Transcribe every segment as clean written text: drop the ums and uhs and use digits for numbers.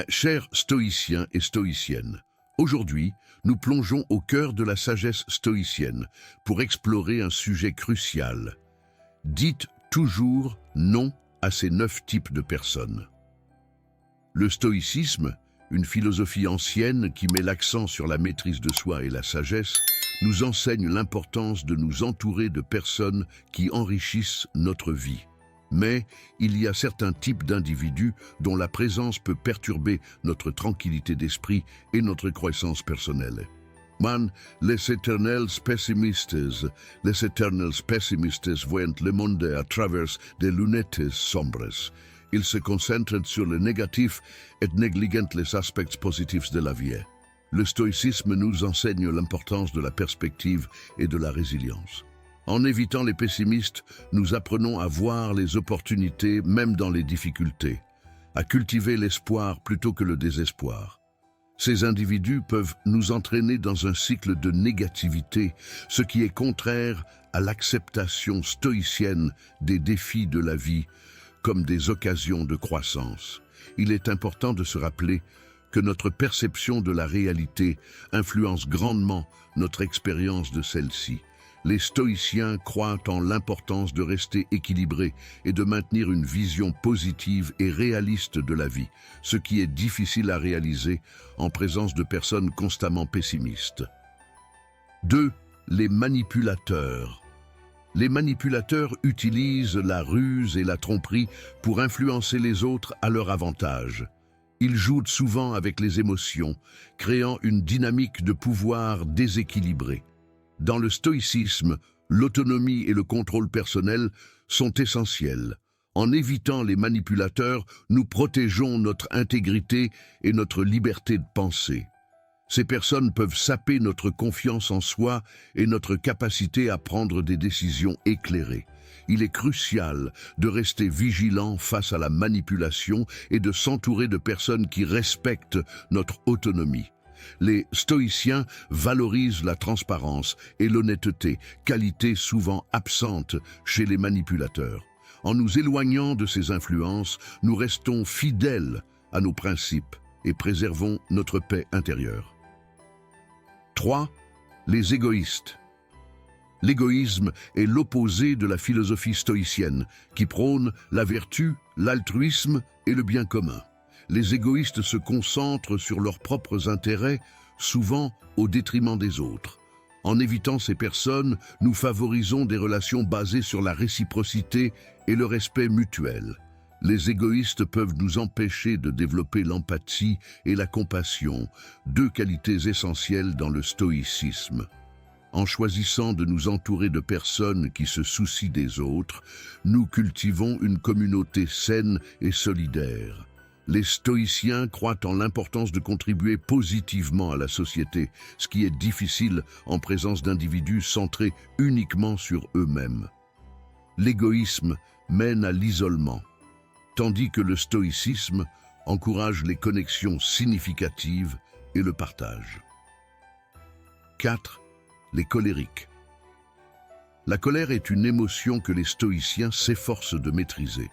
Chers stoïciens et stoïciennes, aujourd'hui, nous plongeons au cœur de la sagesse stoïcienne pour explorer un sujet crucial. Dites toujours non à ces 9 types de personnes. Le stoïcisme, une philosophie ancienne qui met l'accent sur la maîtrise de soi et la sagesse, nous enseigne l'importance de nous entourer de personnes qui enrichissent notre vie. Mais il y a certains types d'individus dont la présence peut perturber notre tranquillité d'esprit et notre croissance personnelle. Les éternels pessimistes voient le monde à travers des lunettes sombres. Ils se concentrent sur le négatif et négligent les aspects positifs de la vie. Le stoïcisme nous enseigne l'importance de la perspective et de la résilience. En évitant les pessimistes, nous apprenons à voir les opportunités même dans les difficultés, à cultiver l'espoir plutôt que le désespoir. Ces individus peuvent nous entraîner dans un cycle de négativité, ce qui est contraire à l'acceptation stoïcienne des défis de la vie comme des occasions de croissance. Il est important de se rappeler que notre perception de la réalité influence grandement notre expérience de celle-ci. Les stoïciens croient en l'importance de rester équilibrés et de maintenir une vision positive et réaliste de la vie, ce qui est difficile à réaliser en présence de personnes constamment pessimistes. 2. Les manipulateurs. Les manipulateurs utilisent la ruse et la tromperie pour influencer les autres à leur avantage. Ils jouent souvent avec les émotions, créant une dynamique de pouvoir déséquilibrée. Dans le stoïcisme, l'autonomie et le contrôle personnel sont essentiels. En évitant les manipulateurs, nous protégeons notre intégrité et notre liberté de penser. Ces personnes peuvent saper notre confiance en soi et notre capacité à prendre des décisions éclairées. Il est crucial de rester vigilant face à la manipulation et de s'entourer de personnes qui respectent notre autonomie. Les stoïciens valorisent la transparence et l'honnêteté, qualités souvent absentes chez les manipulateurs. En nous éloignant de ces influences, nous restons fidèles à nos principes et préservons notre paix intérieure. 3. Les égoïstes. L'égoïsme est l'opposé de la philosophie stoïcienne, qui prône la vertu, l'altruisme et le bien commun. Les égoïstes se concentrent sur leurs propres intérêts, souvent au détriment des autres. En évitant ces personnes, nous favorisons des relations basées sur la réciprocité et le respect mutuel. Les égoïstes peuvent nous empêcher de développer l'empathie et la compassion, 2 qualités essentielles dans le stoïcisme. En choisissant de nous entourer de personnes qui se soucient des autres, nous cultivons une communauté saine et solidaire. Les stoïciens croient en l'importance de contribuer positivement à la société, ce qui est difficile en présence d'individus centrés uniquement sur eux-mêmes. L'égoïsme mène à l'isolement, tandis que le stoïcisme encourage les connexions significatives et le partage. 4. Les colériques. La colère est une émotion que les stoïciens s'efforcent de maîtriser.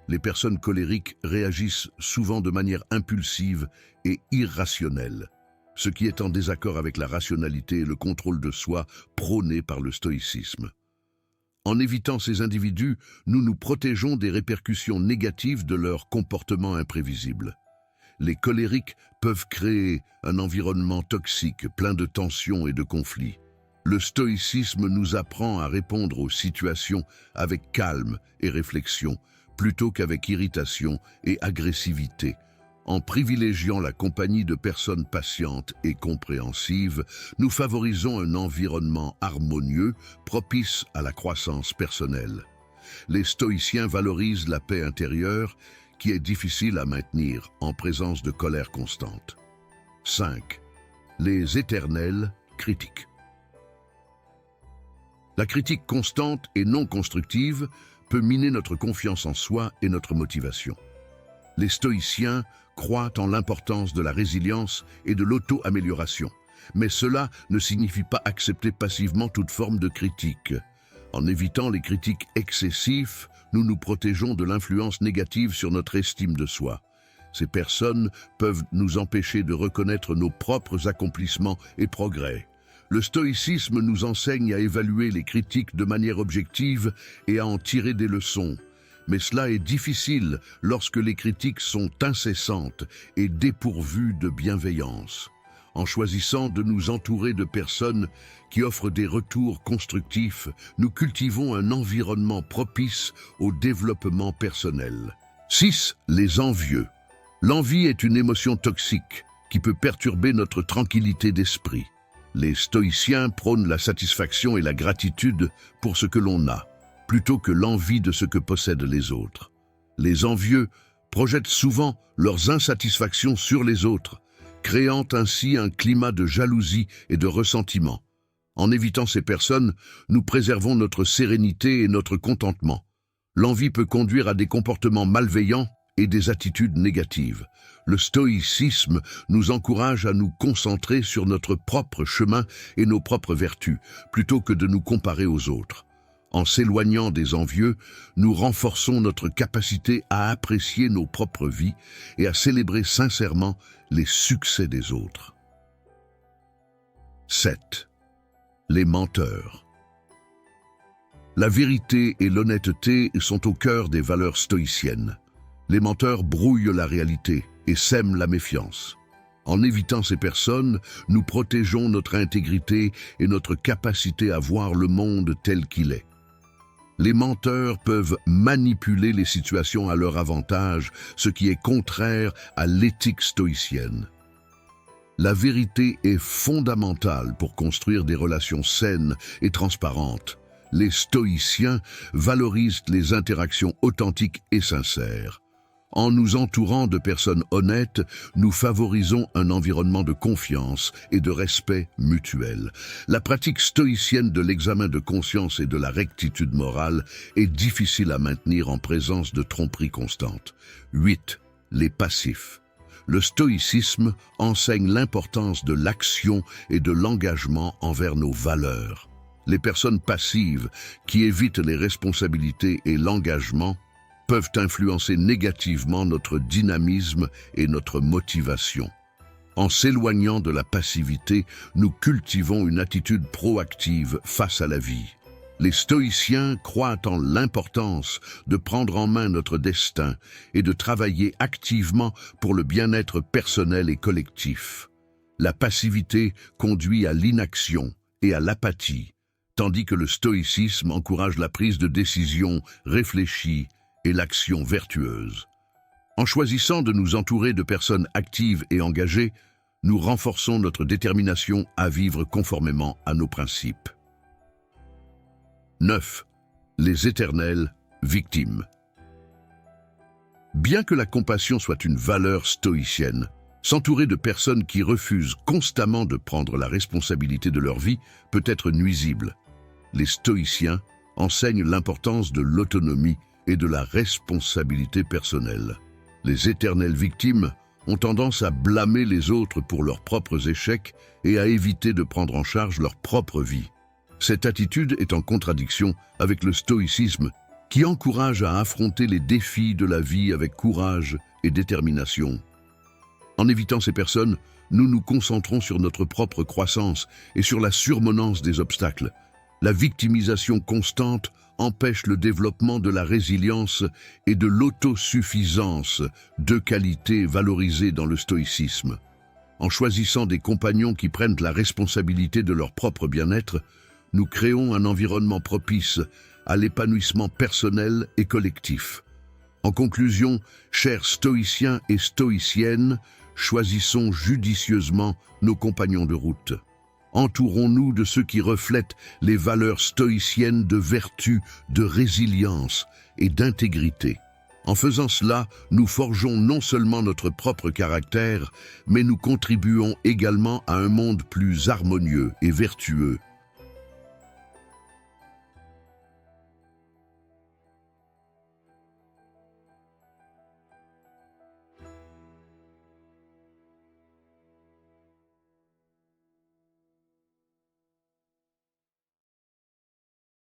Les personnes colériques réagissent souvent de manière impulsive et irrationnelle, ce qui est en désaccord avec la rationalité et le contrôle de soi prônés par le stoïcisme. En évitant ces individus, nous nous protégeons des répercussions négatives de leur comportement imprévisible. Les colériques peuvent créer un environnement toxique, plein de tensions et de conflits. Le stoïcisme nous apprend à répondre aux situations avec calme et réflexion, plutôt qu'avec irritation et agressivité. En privilégiant la compagnie de personnes patientes et compréhensives, nous favorisons un environnement harmonieux, propice à la croissance personnelle. Les stoïciens valorisent la paix intérieure, qui est difficile à maintenir en présence de colère constante. 5. Les éternels critiques. La critique constante et non constructive peut miner notre confiance en soi et notre motivation. Les stoïciens croient en l'importance de la résilience et de l'auto-amélioration, mais cela ne signifie pas accepter passivement toute forme de critique. En évitant les critiques excessives, nous nous protégeons de l'influence négative sur notre estime de soi. Ces personnes peuvent nous empêcher de reconnaître nos propres accomplissements et progrès. Le stoïcisme nous enseigne à évaluer les critiques de manière objective et à en tirer des leçons. Mais cela est difficile lorsque les critiques sont incessantes et dépourvues de bienveillance. En choisissant de nous entourer de personnes qui offrent des retours constructifs, nous cultivons un environnement propice au développement personnel. 6. Les envieux. L'envie est une émotion toxique qui peut perturber notre tranquillité d'esprit. Les stoïciens prônent la satisfaction et la gratitude pour ce que l'on a, plutôt que l'envie de ce que possèdent les autres. Les envieux projettent souvent leurs insatisfactions sur les autres, créant ainsi un climat de jalousie et de ressentiment. En évitant ces personnes, nous préservons notre sérénité et notre contentement. L'envie peut conduire à des comportements malveillants et des attitudes négatives. Le stoïcisme nous encourage à nous concentrer sur notre propre chemin et nos propres vertus, plutôt que de nous comparer aux autres. En s'éloignant des envieux, nous renforçons notre capacité à apprécier nos propres vies et à célébrer sincèrement les succès des autres. 7. Les menteurs. La vérité et l'honnêteté sont au cœur des valeurs stoïciennes. Les menteurs brouillent la réalité et sèment la méfiance. En évitant ces personnes, nous protégeons notre intégrité et notre capacité à voir le monde tel qu'il est. Les menteurs peuvent manipuler les situations à leur avantage, ce qui est contraire à l'éthique stoïcienne. La vérité est fondamentale pour construire des relations saines et transparentes. Les stoïciens valorisent les interactions authentiques et sincères. En nous entourant de personnes honnêtes, nous favorisons un environnement de confiance et de respect mutuel. La pratique stoïcienne de l'examen de conscience et de la rectitude morale est difficile à maintenir en présence de tromperies constantes. 8. Les passifs. Le stoïcisme enseigne l'importance de l'action et de l'engagement envers nos valeurs. Les personnes passives, qui évitent les responsabilités et l'engagement, peuvent influencer négativement notre dynamisme et notre motivation. En s'éloignant de la passivité, nous cultivons une attitude proactive face à la vie. Les stoïciens croient en l'importance de prendre en main notre destin et de travailler activement pour le bien-être personnel et collectif. La passivité conduit à l'inaction et à l'apathie, tandis que le stoïcisme encourage la prise de décision réfléchie et l'action vertueuse. En choisissant de nous entourer de personnes actives et engagées, nous renforçons notre détermination à vivre conformément à nos principes. 9. Les éternelles victimes. Bien que la compassion soit une valeur stoïcienne, s'entourer de personnes qui refusent constamment de prendre la responsabilité de leur vie peut être nuisible. Les stoïciens enseignent l'importance de l'autonomie et de la responsabilité personnelle. Les éternelles victimes ont tendance à blâmer les autres pour leurs propres échecs et à éviter de prendre en charge leur propre vie. Cette attitude est en contradiction avec le stoïcisme qui encourage à affronter les défis de la vie avec courage et détermination. En évitant ces personnes, nous nous concentrons sur notre propre croissance et sur la surmonance des obstacles. La victimisation constante empêche le développement de la résilience et de l'autosuffisance, deux qualités valorisées dans le stoïcisme. En choisissant des compagnons qui prennent la responsabilité de leur propre bien-être, nous créons un environnement propice à l'épanouissement personnel et collectif. En conclusion, chers stoïciens et stoïciennes, choisissons judicieusement nos compagnons de route. Entourons-nous de ceux qui reflètent les valeurs stoïciennes de vertu, de résilience et d'intégrité. En faisant cela, nous forgeons non seulement notre propre caractère, mais nous contribuons également à un monde plus harmonieux et vertueux.